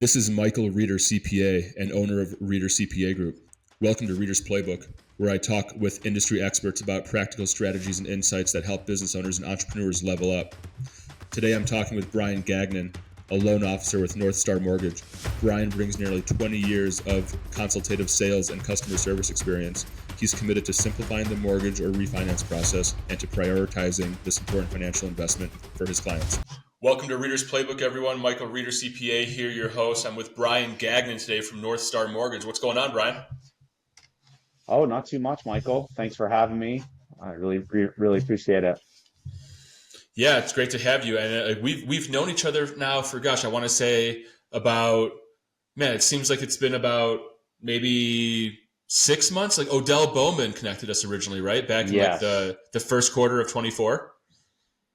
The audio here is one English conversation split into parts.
This is Michael Reeder, CPA, and owner of Reeder CPA Group. Welcome to Reeder's Playbook, where I talk with industry experts about practical strategies and insights that help business owners and entrepreneurs level up. Today I'm talking with Brian Gagnon, a loan officer with Northstar Mortgage. Brian brings nearly 20 years of consultative sales and customer service experience. He's committed to simplifying the mortgage or refinance process and to prioritizing this important financial investment for his clients. Welcome to Reeder's Playbook, everyone. Michael Reeder, CPA, here, your host. I'm with Brian Gagnon today from Northstar Mortgage. What's going on, Brian? Oh, not too much, Michael. Thanks for having me. I really appreciate it. Yeah, it's great to have you. And we've known each other now for, I want to say about, it seems like it's been about maybe 6 months. Like Odell Bowman connected us originally, right? Back in like Yes. the first quarter of 24.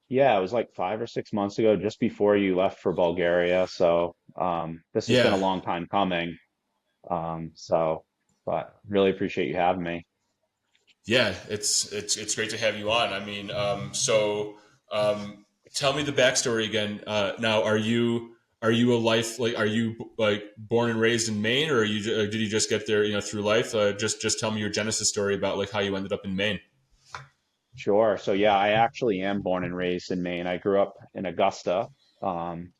Yeah, it was like 5 or 6 months ago, just before you left for Bulgaria. So this has been a Yeah. long time coming. But really appreciate you having me. Yeah, it's great to have you on. Um, tell me the backstory again. Now, are you a life like are you like born and raised in Maine, or did you just get there through life? Just tell me your genesis story about like how you ended up in Maine. Sure. So yeah, I actually am born and raised in Maine. I grew up in Augusta, um,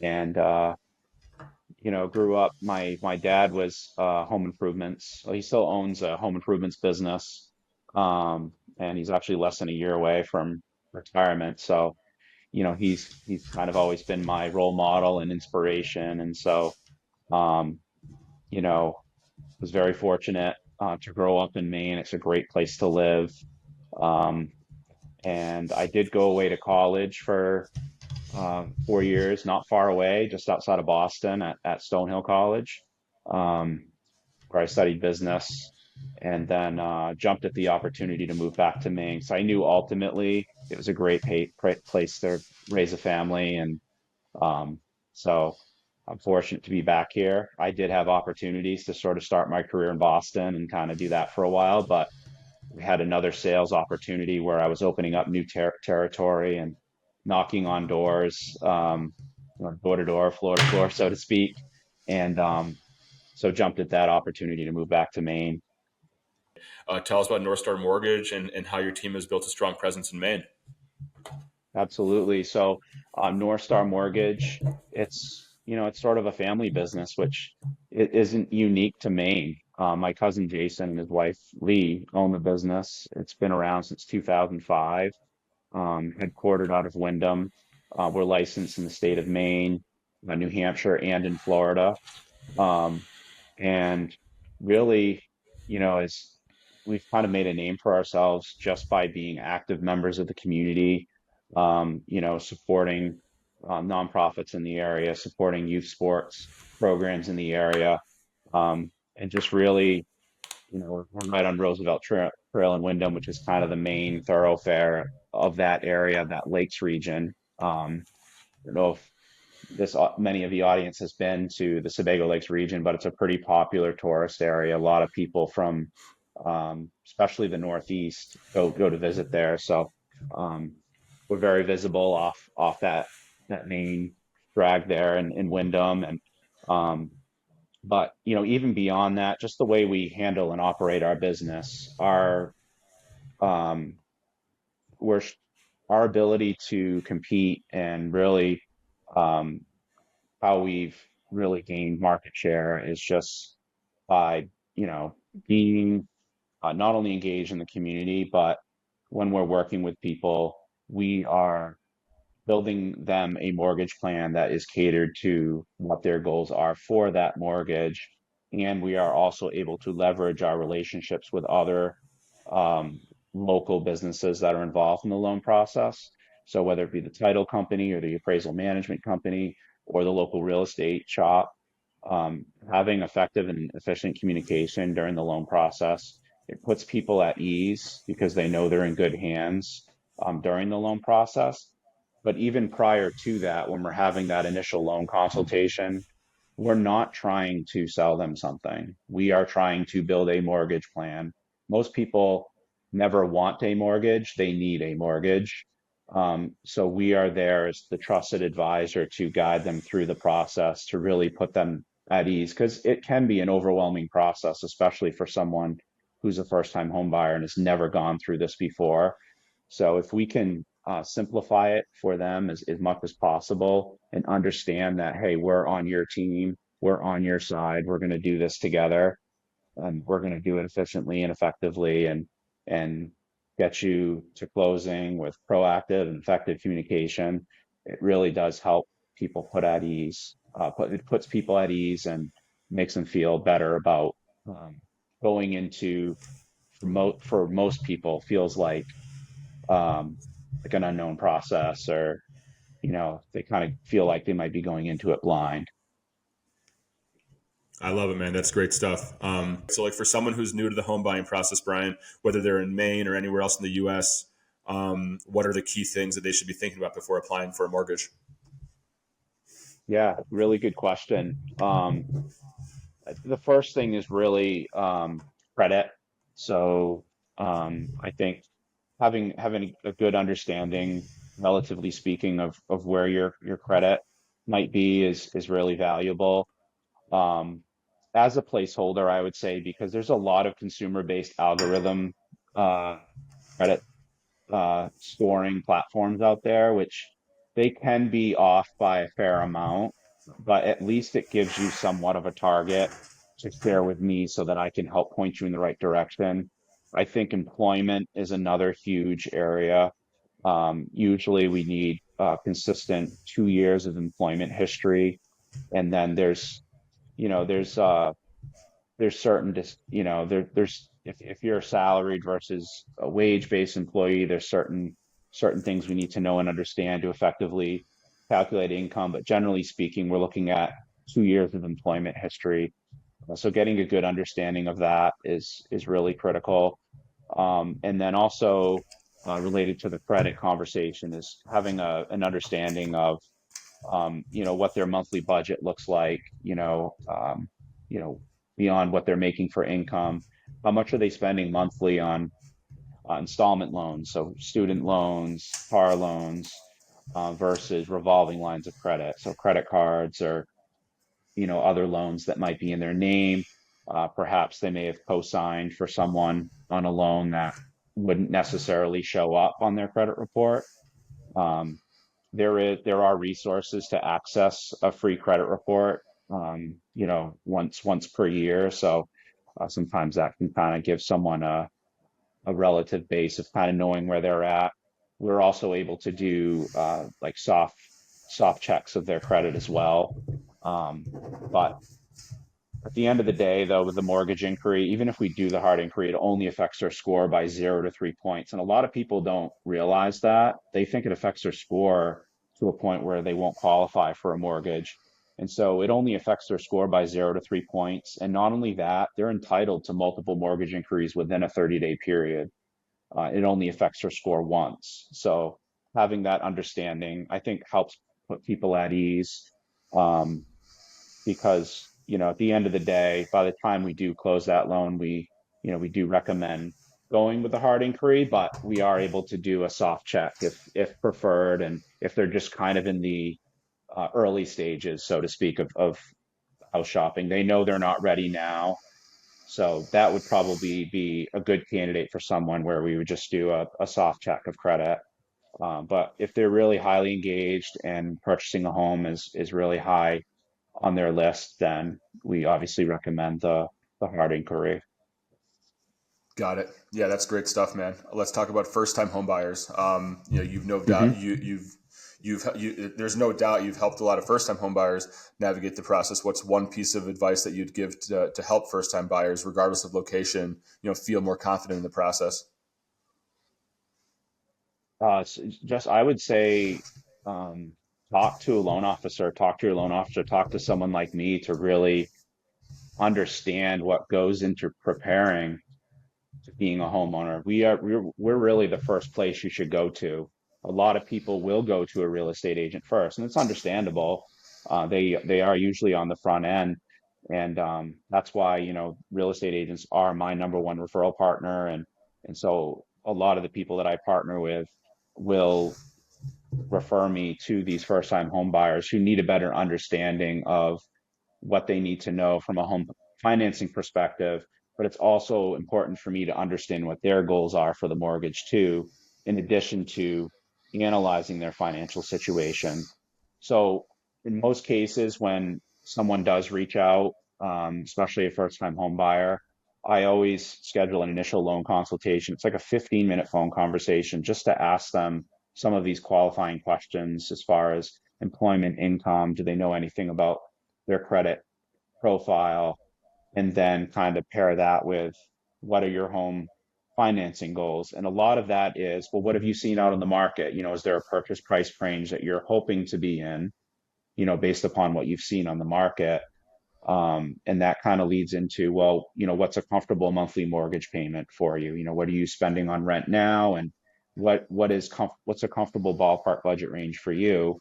and grew up. My dad was home improvements. Well, he still owns a home improvements business, and he's actually less than a year away from retirement. So, he's kind of always been my role model and inspiration. And so, um, you know, was very fortunate to grow up in Maine. It's a great place to live. Um, and I did go away to college for 4 years, not far away, just outside of Boston at Stonehill College, um, where I studied business, and then jumped at the opportunity to move back to Maine. So I knew ultimately it was a great place to raise a family, and um, so I'm fortunate to be back here. I did have opportunities to sort of start my career in Boston and kind of do that for a while, but we had another sales opportunity where I was opening up new territory and knocking on doors, door to door, floor to floor, so to speak. And so jumped at that opportunity to move back to Maine. Tell us about Northstar Mortgage and how your team has built a strong presence in Maine. Absolutely. So North Star Mortgage, it's sort of a family business, which it isn't unique to Maine. My cousin Jason and his wife Lee own the business. It's been around since 2005, headquartered out of Wyndham. We're licensed in the state of Maine, New Hampshire, and in Florida. Um, and really, is we've kind of made a name for ourselves just by being active members of the community, supporting nonprofits in the area, supporting youth sports programs in the area, and just really, we're right on Roosevelt Trail in Wyndham, which is kind of the main thoroughfare of that area, that Lakes region. I don't know if many of the audience has been to the Sebago Lakes region, but it's a pretty popular tourist area. A lot of people from, especially the Northeast, go to visit there. So um, we're very visible off that main drag there in Wyndham, and um, but even beyond that, just the way we handle and operate our business, um, we're our ability to compete and really um, how we've really gained market share is just by, being not only engaged in the community, but when we're working with people, we are building them a mortgage plan that is catered to what their goals are for that mortgage. And we are also able to leverage our relationships with other um, local businesses that are involved in the loan process. So whether it be the title company or the appraisal management company or the local real estate shop, having effective and efficient communication during the loan process, it puts people at ease because they know they're in good hands during the loan process. But even prior to that, when we're having that initial loan consultation, we're not trying to sell them something. We are trying to build a mortgage plan. Most people never want a mortgage, they need a mortgage. So we are there as the trusted advisor to guide them through the process to really put them at ease because it can be an overwhelming process, especially for someone who's a first-time home buyer and has never gone through this before. So if we can simplify it for them as much as possible and understand that, hey, we're on your team, we're on your side, we're going to do this together, and we're going to do it efficiently and effectively and get you to closing with proactive and effective communication. It really does help people put at ease. It puts people at ease and makes them feel better about um, going into for most people feels um, like an unknown process or they kind of feel like they might be going into it blind. I love it, man. That's great stuff. So, like for someone who's new to the home buying process, Brian, whether they're in Maine or anywhere else in the U.S., what are the key things that they should be thinking about before applying for a mortgage? Yeah, really good question. The first thing is really credit. So I think having a good understanding, relatively speaking, of where your credit might be is really valuable. Um, as a placeholder, I would say because there's a lot of consumer-based algorithm uh, credit scoring platforms out there, which they can be off by a fair amount, but at least it gives you somewhat of a target to share with me so that I can help point you in the right direction. I think employment is another huge area. Usually we need consistent 2 years of employment history, and then you know, there's there's certain there's if you're a salaried versus a wage-based employee, there's certain things we need to know and understand to effectively calculate income. But generally speaking, we're looking at 2 years of employment history. So getting a good understanding of that is really critical. And then also related to the credit conversation is having an understanding of what their monthly budget looks like, you know, beyond what they're making for income. How much are they spending monthly on installment loans, so student loans, car loans, versus revolving lines of credit, so credit cards or other loans that might be in their name. Perhaps they may have co-signed for someone on a loan that wouldn't necessarily show up on their credit report. Um, there are resources to access a free credit report, once per year. So sometimes that can kind of give someone a relative base of kind of knowing where they're at. We're also able to do like soft checks of their credit as well. But at the end of the day, though, with the mortgage inquiry, even if we do the hard inquiry, it only affects their score by 0 to 3 points. And a lot of people don't realize that. They think it affects their score to a point where they won't qualify for a mortgage. And so it only affects their score by 0 to 3 points. And not only that, they're entitled to multiple mortgage inquiries within a 30-day period. It only affects their score once. So having that understanding, I think, helps put people at ease. Um, because at the end of the day, by the time we do close that loan, we do recommend going with the hard inquiry, but we are able to do a soft check if preferred, and if they're just kind of in the early stages, so to speak, of house shopping. They know they're not ready now, so that would probably be a good candidate for someone where we would just do a soft check of credit. But if they're really highly engaged and purchasing a home is really high on their list, then we obviously recommend the hard inquiry. Got it. Yeah, that's great stuff, man. Let's talk about first-time home buyers. You've no doubt Hmm. there's no doubt you've helped a lot of first-time home buyers navigate the process. What's one piece of advice that you'd give to help first-time buyers, regardless of location, feel more confident in the process? Just I would say, um, talk to a loan officer, talk to your loan officer, talk to someone like me to really understand what goes into preparing to being a homeowner. We're really the first place you should go to. A lot of people will go to a real estate agent first, and it's understandable. They are usually on the front end, and that's why real estate agents are my number one referral partner, and so a lot of the people that I partner with will refer me to these first-time home buyers who need a better understanding of what they need to know from a home financing perspective, but it's also important for me to understand what their goals are for the mortgage too, in addition to analyzing their financial situation. So in most cases, when someone does reach out, especially a first-time home buyer, I always schedule an initial loan consultation. It's like a 15-minute phone conversation just to ask them some of these qualifying questions as far as employment, income, do they know anything about their credit profile, and then kind of pair that with what are your home financing goals. And a lot of that is, well, what have you seen out on the market? Is there a purchase price range that you're hoping to be in, based upon what you've seen on the market? And that kind of leads into, well, what's a comfortable monthly mortgage payment for you? What are you spending on rent now? And what's a comfortable ballpark budget range for you?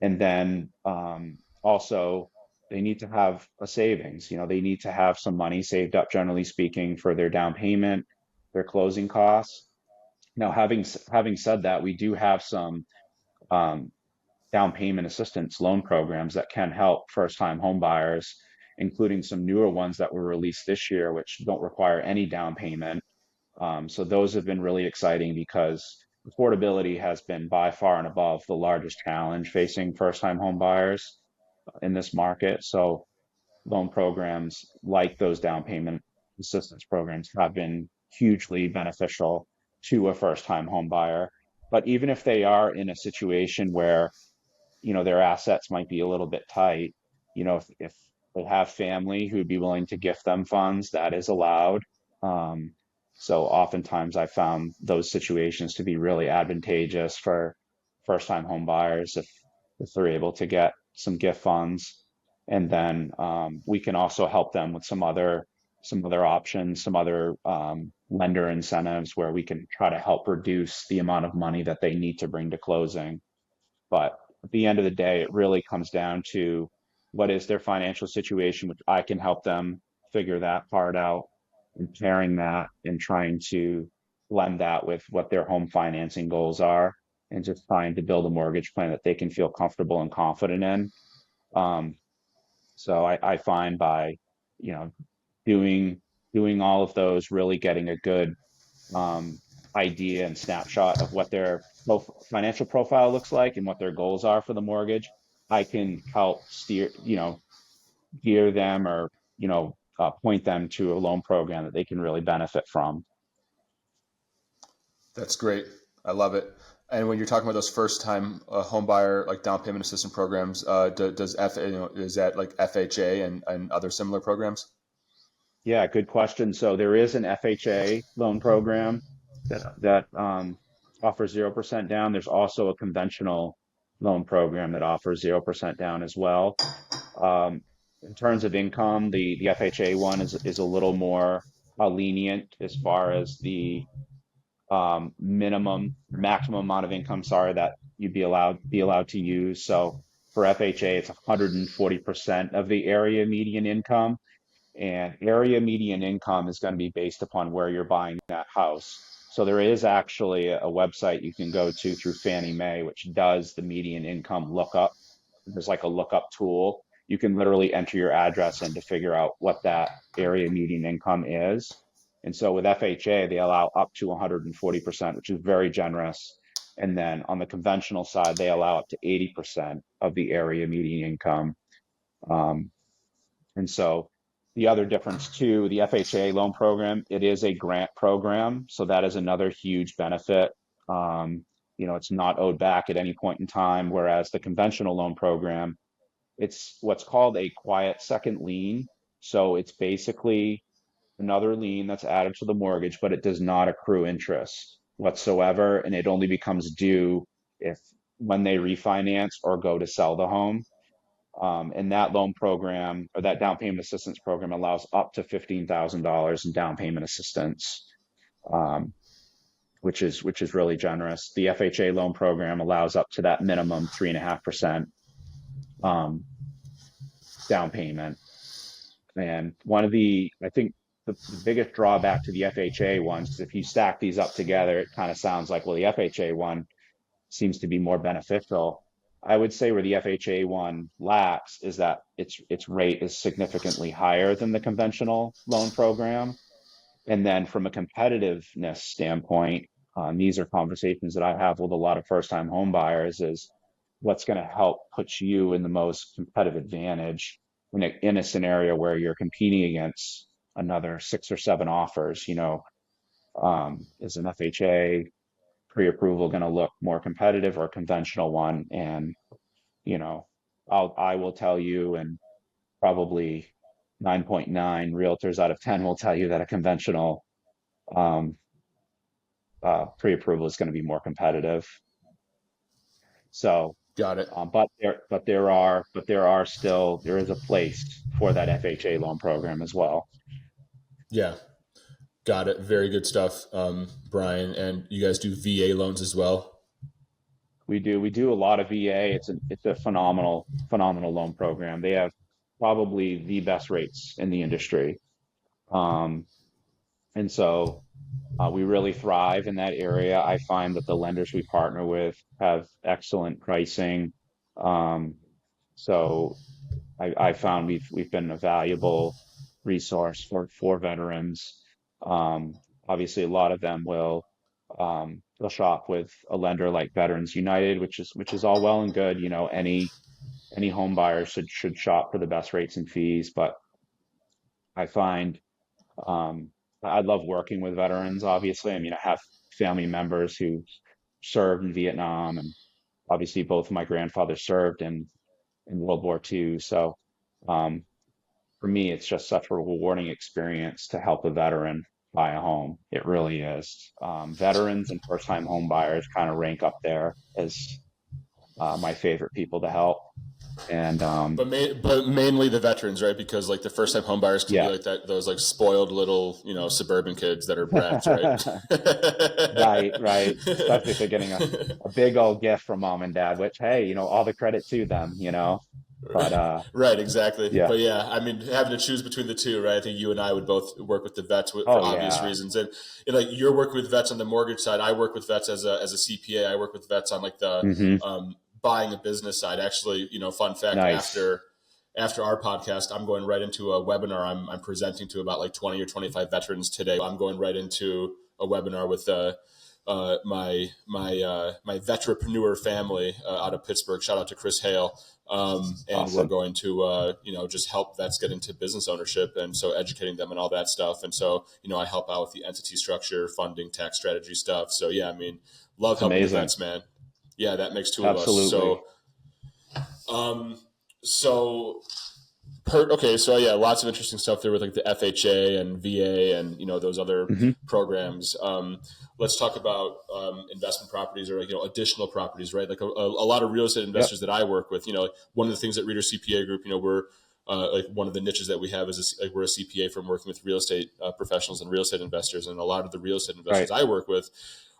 And then also, they need to have a savings. They need to have some money saved up, generally speaking, for their down payment, their closing costs. Now, having said that, we do have some um, down payment assistance loan programs that can help first-time home buyers, including some newer ones that were released this year, which don't require any down payment. So those have been really exciting because affordability has been by far and above the largest challenge facing first-time home buyers in this market. So loan programs like those down payment assistance programs have been hugely beneficial to a first-time home buyer. But even if they are in a situation where their assets might be a little bit tight, if they have family who'd be willing to gift them funds, that is allowed. um, so oftentimes I found those situations to be really advantageous for first time home buyers if they're able to get some gift funds. And then we can also help them with some other options, some other lender incentives where we can try to help reduce the amount of money that they need to bring to closing. But at the end of the day, it really comes down to what is their financial situation, which I can help them figure that part out, and pairing that and trying to blend that with what their home financing goals are, and just trying to build a mortgage plan that they can feel comfortable and confident in. Um, so I find by, you know, doing doing all of those, really getting a good um, idea and snapshot of what their financial profile looks like and what their goals are for the mortgage, I can help gear them, or point them to a loan program that they can really benefit from. That's great. I love it. And when you're talking about those first time home buyer like down payment assistance programs, does is that like FHA and other similar programs? Yeah, good question. So there is an FHA loan program that offers 0% down. There's also a conventional loan program that offers 0% down as well. Um, in terms of income, the FHA one is a little more lenient as far as the maximum amount of income, sorry, that you'd be allowed to use. So for FHA, it's 140% of the area median income, and area median income is going to be based upon where you're buying that house. So there is actually a website you can go to through Fannie Mae, which does the median income lookup. There's like a lookup tool. You can literally enter your address in to figure out what that area median income is. And so with FHA, they allow up to 140%, which is very generous. And then on the conventional side, they allow up to 80% of the area median income. Um, and so the other difference too, the FHA loan program, it is a grant program. So that is another huge benefit. Um, it's not owed back at any point in time, whereas the conventional loan program, it's what's called a quiet second lien. So it's basically another lien that's added to the mortgage, but it does not accrue interest whatsoever. And it only becomes due if when they refinance or go to sell the home. And that loan program, or that down payment assistance program, allows up to $15,000 in down payment assistance, um, which is really generous. The FHA loan program allows up to that minimum 3.5% um, down payment. And I think the biggest drawback to the FHA ones is if you stack these up together, it kind of sounds like, well, the FHA one seems to be more beneficial. I would say where the FHA one lacks is that its rate is significantly higher than the conventional loan program. And then from a competitiveness standpoint, these are conversations that I have with a lot of first-time home buyers is what's going to help put you in the most competitive advantage in a scenario where you're competing against another six or seven offers, is an FHA pre-approval going to look more competitive or a conventional one? And, you know, I will tell you, and probably 9.9 realtors out of 10 will tell you that a conventional um, pre-approval is going to be more competitive. So, Got it. there is a place for that FHA loan program as well. Yeah. Got it. Very good stuff, Brian. And you guys do VA loans as well? We do a lot of VA. It's a phenomenal loan program. They have probably the best rates in the industry. Um, and so we really thrive in that area. I find that the lenders we partner with have excellent pricing. Um, so I found we've been a valuable resource for veterans. Um, Obviously, a lot of them will shop with a lender like Veterans United, which is all well and good. Any home buyer should shop for the best rates and fees, but I find um, I love working with veterans. Obviously, I mean, I have family members who served in Vietnam, and obviously both of my grandfathers served in World War II. So um, for me, it's just such a rewarding experience to help a veteran buy a home. It really is. Veterans and first-time home buyers kind of rank up there as my favorite people to help. And But mainly the veterans, right? Because like the first time home buyers can be yeah, like that, those like spoiled little, suburban kids that are brats, right? right, right. Especially if they're getting a big old gift from mom and dad, which, hey, all the credit to them. But Right, exactly. yeah. But yeah, I mean, having to choose between the two, right? I think you and I would both work with the vets for Oh obvious yeah. reasons, and like you're working with vets on the mortgage side. I work with vets as a CPA. I work with vets on like the Hmm. buying a business side. Actually, fun fact Nice. after our podcast, I'm going right into a webinar. I'm presenting to about like 20 or 25 veterans today. I'm going right into a webinar with my veterapreneur family out of Pittsburgh. Shout out to Chris Hale. And we're Awesome. going to just help vets get into business ownership, and so educating them and all that stuff. And so I help out with the entity structure, funding, tax strategy stuff. So yeah, I mean, love That's helping the amazing. vets, man. Yeah, that makes two of us. Absolutely. Um, so okay, so yeah, lots of interesting stuff there with like the FHA and VA and those other Hmm. programs. Let's talk about investment properties or like, additional properties, right? Like a lot of real estate Yep. investors that I work with, like one of the things at Reader CPA Group, we're like one of the niches that we have is like we're a CPA from working with real estate professionals and real estate investors, and a lot of the real estate investors Right. I work with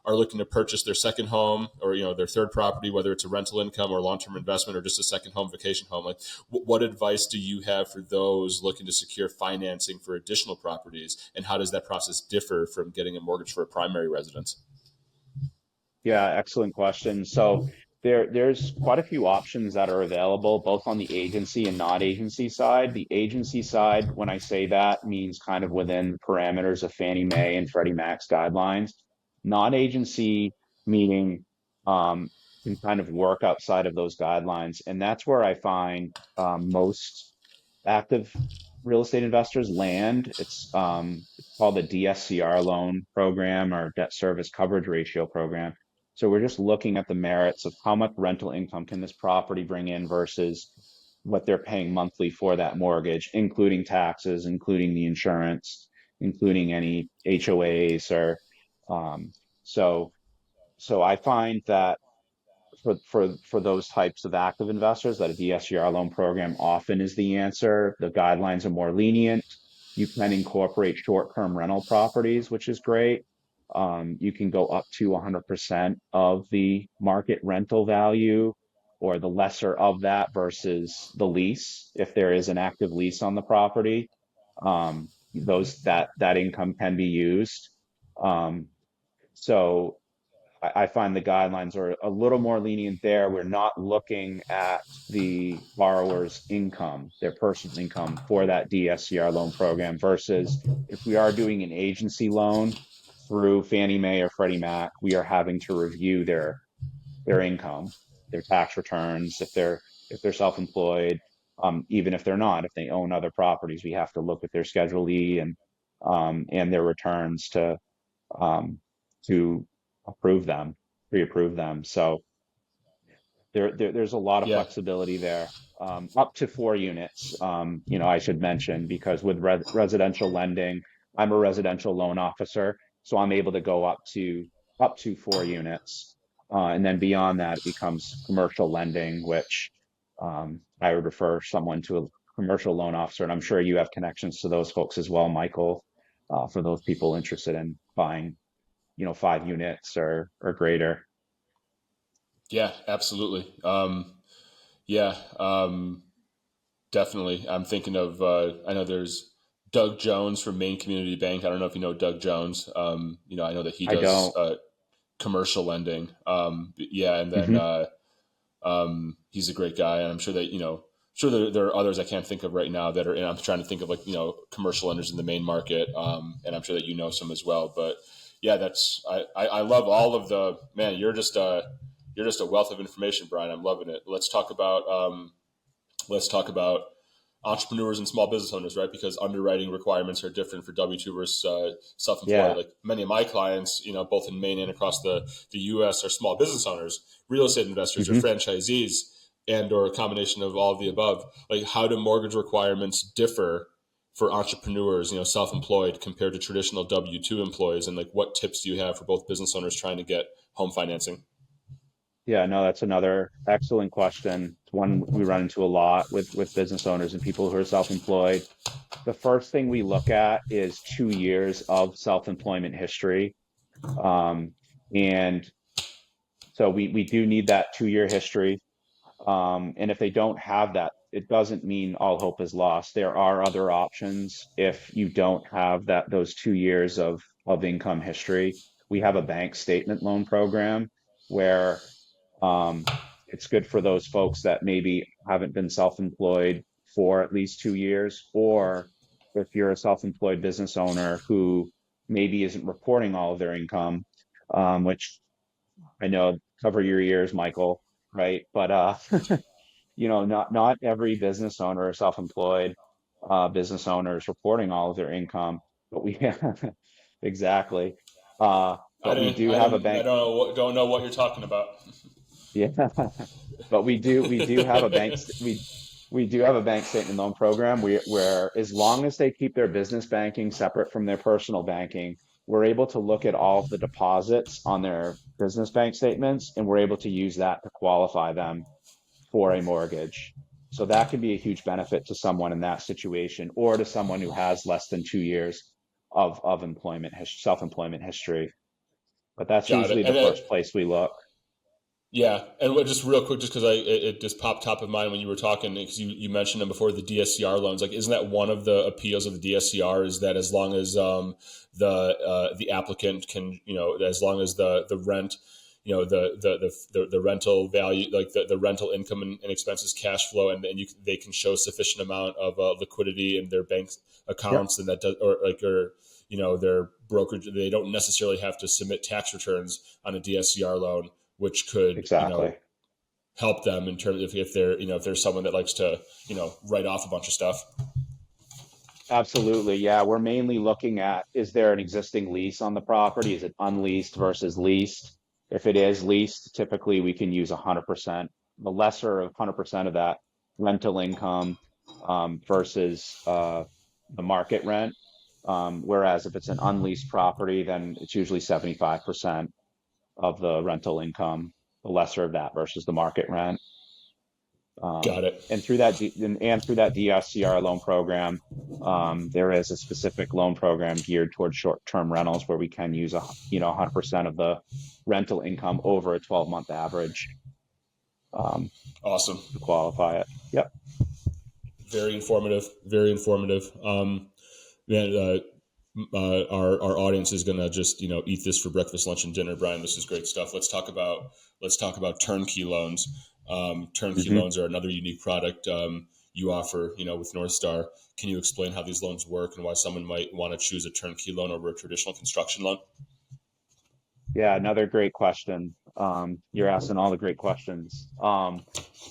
are looking to purchase their second home or their third property, whether it's a rental income or long-term investment or just a second home, vacation home. Like what advice do you have for those looking to secure financing for additional properties, and how does that process differ from getting a mortgage for a primary residence? Yeah, excellent question. So there's quite a few options that are available, both on the agency and non-agency side. The agency side, when I say that, means kind of within parameters of Fannie Mae and Freddie Mac's guidelines. Non-agency meaning can kind of work outside of those guidelines, and that's where I find most active real estate investors land. It's called the DSCR loan program or debt service coverage ratio program. So we're just looking at the merits of how much rental income can this property bring in versus what they're paying monthly for that mortgage, including taxes, including the insurance, including any HOAs or um, so so I find that for those types of active investors, that a DSCR loan program often is the answer. The guidelines are more lenient. You can incorporate short-term rental properties, which is great. You can go up to 100% of the market rental value or the lesser of that versus the lease if there is an active lease on the property. Those that income can be used. Um, so I find the guidelines are a little more lenient there. We're not looking at the borrower's income, their personal income for that DSCR loan program versus if we are doing an agency loan through Fannie Mae or Freddie Mac, we are having to review their income, their tax returns, if they're self-employed, even if they're not, if they own other properties, we have to look at their Schedule E and their returns um, to approve them, pre-approve them. So there's a lot of Yeah. flexibility there, up to 4 units. I should mention because with residential lending, I'm a residential loan officer, so I'm able to go up to 4 units, and then beyond that, it becomes commercial lending, which I would refer someone to a commercial loan officer, and I'm sure you have connections to those folks as well, Michael, for those people interested in buying, 5 units or greater. Yeah, absolutely. Yeah, definitely. I'm thinking of, I know there's Doug Jones from Maine Community Bank. I don't know if you know Doug Jones. I know that he I does don't. commercial lending. Yeah, and then Hmm. he's a great guy, and I'm sure that sure there are others I can't think of right now that are. And I'm trying to think of like commercial lenders in the main market, and I'm sure that you know some as well. But yeah, I love all of the man. You're just a wealth of information, Brian. I'm loving it. Let's talk about entrepreneurs and small business owners, right? Because underwriting requirements are different for W-2 versus self-employed. Yeah. Like many of my clients, both in Maine and across the U.S. are small business owners, real estate investors, or Hmm. franchisees, and or a combination of all of the above. Like, how do mortgage requirements differ for entrepreneurs, self-employed compared to traditional W-2 employees? And like, what tips do you have for both business owners trying to get home financing? Yeah, no, that's another excellent question. It's one we run into a lot with business owners and people who are self-employed. The first thing we look at is 2 years of self-employment history. Um, and so we do need that 2 year history. And if they don't have that, it doesn't mean all hope is lost. There are other options if you don't have those 2 years of income history. We have a bank statement loan program where um, it's good for those folks that maybe haven't been self-employed for at least 2 years, or if you're a self-employed business owner who maybe isn't reporting all of their income, which I know cover your ears, Michael, right? But not every business owner or self-employed business owner is reporting all of their income, but we exactly. But we do have a I bank. don't know what you're talking about. Yeah, but we do have a we do have a bank statement loan program where as long as they keep their business banking separate from their personal banking, we're able to look at all of the deposits on their business bank statements, and we're able to use that to qualify them for a mortgage. So that can be a huge benefit to someone in that situation, or to someone who has less than 2 years of self-employment history. But that's Got it. usually the first place we look. Yeah, and just real quick, just because it just popped top of mind when you were talking, because you mentioned them before, the DSCR loans. Like, isn't that one of the appeals of the DSCR? Is that as long as the applicant can, as long as the rent, the rental value, like the rental income and expenses, cash flow, and they can show sufficient amount of liquidity in their bank Yep, accounts, and that does or their brokerage, they don't necessarily have to submit tax returns on a DSCR loan, which could, exactly. help them in terms of if they're, if there's someone that likes to, write off a bunch of stuff. Absolutely. Yeah, we're mainly looking at, is there an existing lease on the property? Is it unleased versus leased? If it is leased, typically we can use 100%, the lesser of 100% of that rental income, versus the market rent. Whereas if it's an unleased property, then it's usually 75% of the rental income, the lesser of that versus the market rent. Got it. And through that DSCR loan program, there is a specific loan program geared towards short-term rentals where we can use 100% of the rental income over a 12-month average, um, Awesome. to qualify it. Yep. Very informative. Very informative. Man, our audience is going to just eat this for breakfast, lunch, and dinner. Brian, this is great stuff. Let's talk about turnkey loans. Turnkey Hmm. loans are another unique product you offer, with Northstar. Can you explain how these loans work and why someone might want to choose a turnkey loan over a traditional construction loan? Yeah, another great question. You're asking all the great questions.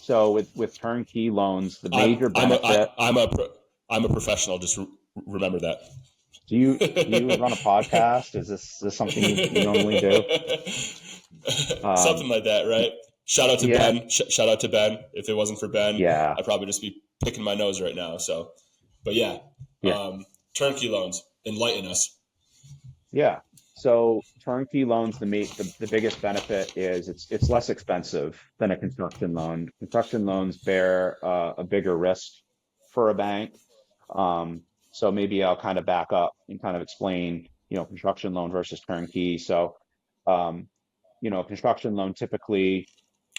So with turnkey loans, the I'm major I'm a benefit. I'm a professional. Just remember that. Do you run a podcast? Is this something you normally do? Something Um, like that, right? Shout out to yeah, Ben. Shout out to Ben. If it wasn't for Ben, yeah, I'd probably just be picking my nose right now. So, but yeah, yeah, turnkey loans, enlighten us. yeah. So turnkey loans, the biggest benefit is it's less expensive than a construction loan. Construction loans bear a bigger risk for a bank. So maybe I'll kind of back up and kind of explain, construction loan versus turnkey. So, um, a construction loan typically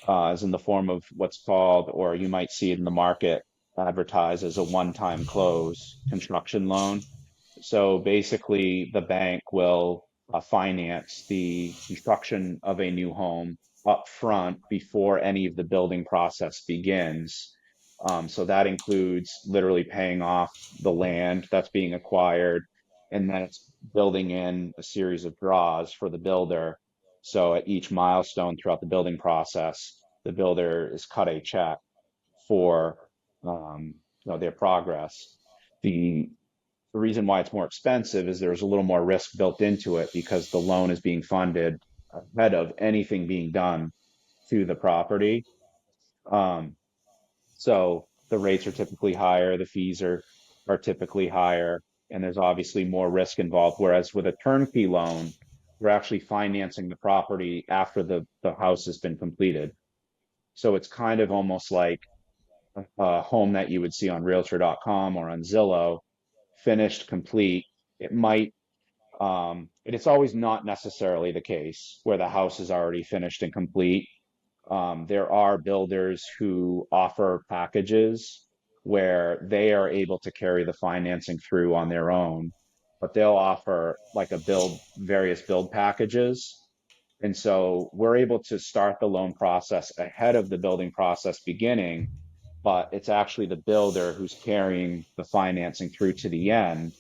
is in the form of what's called, or you might see it in the market advertised as a one-time close construction loan. So basically, the bank will finance the construction of a new home up front before any of the building process begins. So that includes literally paying off the land that's being acquired, and then it's building in a series of draws for the builder. So at each milestone throughout the building process, the builder is cut a check for their progress. The the reason why it's more expensive is there's a little more risk built into it because the loan is being funded ahead of anything being done to the property. Um, so the rates are typically higher, the fees are typically higher, and there's obviously more risk involved. Whereas with a turnkey loan, we're actually financing the property after the house has been completed. So it's kind of almost like a home that you would see on Realtor.com or on Zillow, finished, complete. It might and it's always not necessarily the case where the house is already finished and complete. There are builders who offer packages where they are able to carry the financing through on their own, but they'll offer like various build packages. And so we're able to start the loan process ahead of the building process beginning, but it's actually the builder who's carrying the financing through to the end,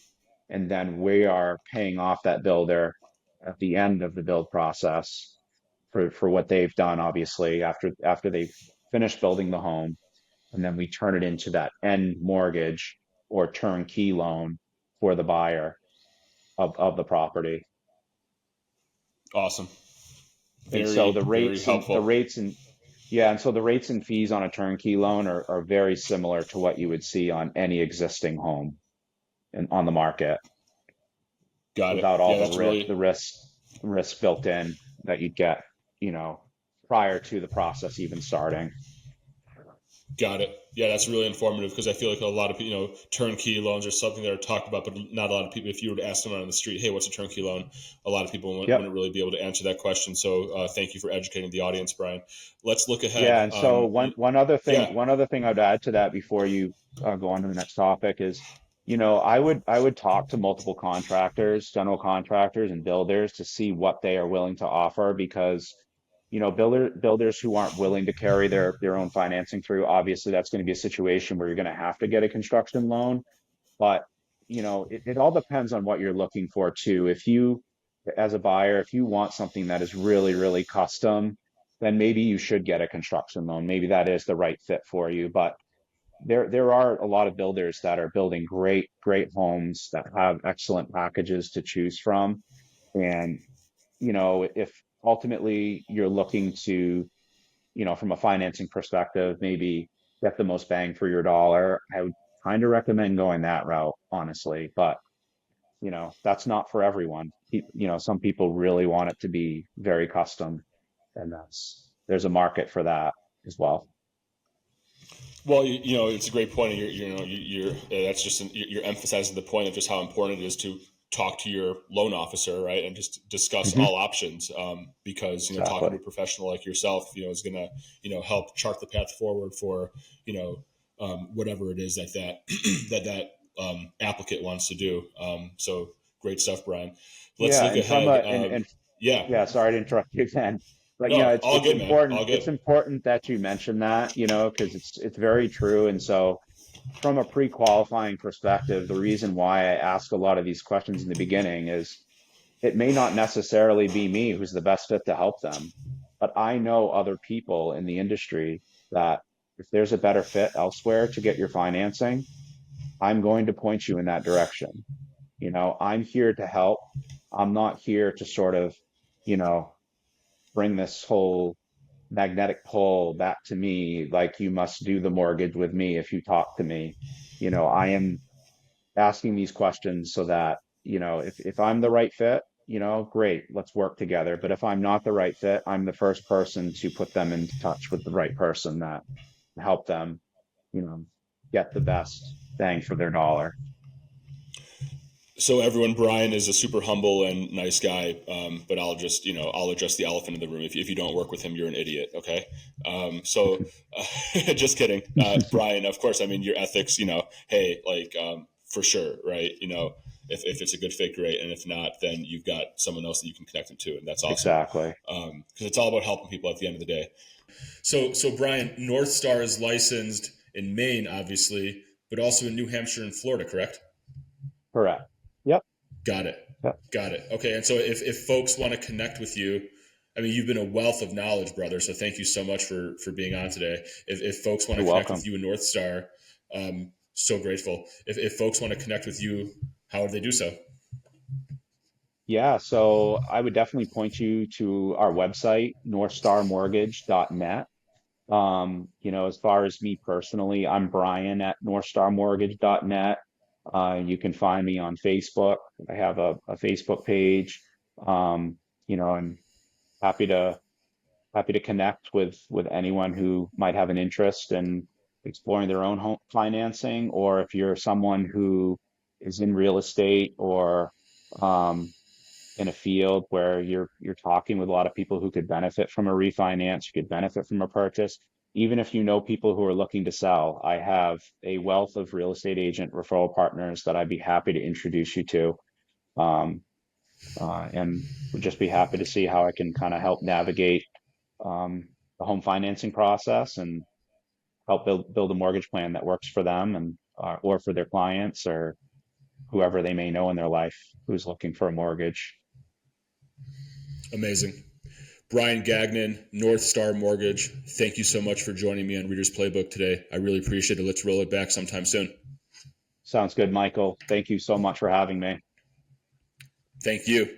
and then we are paying off that builder at the end of the build process for what they've done, obviously, after they've finished building the home, and then we turn it into that end mortgage or turnkey loan for the buyer of the property. Awesome. And so Very, the very rates and the helpful. rates and yeah, and so the rates and fees on a turnkey loan are very similar to what you would see on any existing home and on the market, Got it. without all Yeah, that's really the risk built in that you'd get, you know, prior to the process even starting. got it. Yeah, that's really informative because I feel like a lot of turnkey loans are something that are talked about, but not a lot of people. If you were to ask someone on the street, "Hey, what's a turnkey loan?" A lot of people Yep. wouldn't really be able to answer that question. So, thank you for educating the audience, Brian. Let's look Yeah, ahead. and so Yeah, one other thing I'd add to that before you go on to the next topic is, I would talk to multiple contractors, general contractors and builders to see what they are willing to offer because, builders who aren't willing to carry their own financing through, obviously that's going to be a situation where you're going to have to get a construction loan. But, it all depends on what you're looking for too. If you, as a buyer, if you want something that is really, really custom, then maybe you should get a construction loan. Maybe that is the right fit for you. But there are a lot of builders that are building great, great homes that have excellent packages to choose from. And, if ultimately you're looking to, from a financing perspective, maybe get the most bang for your dollar, I would kind of recommend going that route, honestly. But, that's not for everyone. Some people really want it to be very custom, and there's a market for that as well. well, it's a great point. And that's just you're emphasizing the point of just how important it is to talk to your loan officer, right, and just discuss Hmm. all options. Because talking to Exactly. a professional like yourself, is gonna help chart the path forward for whatever it is that applicant wants to do. So Great stuff, Brian. Let's Yeah, look and ahead. and Yeah. yeah, sorry to interrupt you again. But No, all it's good, man. important. All It's good. important that you mention that, because it's very true. And so from a pre-qualifying perspective, the reason why I ask a lot of these questions in the beginning is it may not necessarily be me who's the best fit to help them, but I know other people in the industry that if there's a better fit elsewhere to get your financing, I'm going to point you in that direction. I'm here to help. I'm not here to sort of, you know, bring this whole magnetic pull back to me, like you must do the mortgage with me if you talk to me. I am asking these questions so that, if I'm the right fit, great, let's work together. But if I'm not the right fit, I'm the first person to put them in touch with the right person that can help them, you know, get the best bang for their dollar. So everyone, Brian is a super humble and nice guy, but I'll address the elephant in the room. If you don't work with him, you're an idiot. Okay. Just kidding, Brian. Of course, I mean your ethics. Hey, like for sure, right? If it's a good fit, great, and if not, then you've got someone else that you can connect them to, and that's awesome. Exactly. Because it's all about helping people at the end of the day. So Brian, Northstar is licensed in Maine, obviously, but also in New Hampshire and Florida, correct? Correct. Yep. Got it. Yep. Got it. Okay. And so if folks want to connect with you, I mean, you've been a wealth of knowledge, brother. So thank you so much for being on today. If folks want You're to connect welcome. with you in Northstar, so grateful. If folks want to connect with you, how would they do so? Yeah, so I would definitely point you to our website, northstarmortgage.net. As far as me personally, I'm Brian at northstarmortgage.net. You can find me on Facebook. I have a Facebook page. I'm happy to happy to connect with anyone who might have an interest in exploring their own home financing, or if you're someone who is in real estate or um, in a field where you're talking with a lot of people who could benefit from a refinance, you could benefit from a purchase. Even if you know people who are looking to sell, I have a wealth of real estate agent referral partners that I'd be happy to introduce you to. Um, and would just be happy to see how I can kind of help navigate the home financing process and help build a mortgage plan that works for them and or for their clients or whoever they may know in their life who's looking for a mortgage. Amazing. Brian Gagnon, Northstar Mortgage. Thank you so much for joining me on Reader's Playbook today. I really appreciate it. Let's roll it back sometime soon. Sounds good, Michael. Thank you so much for having me. Thank you.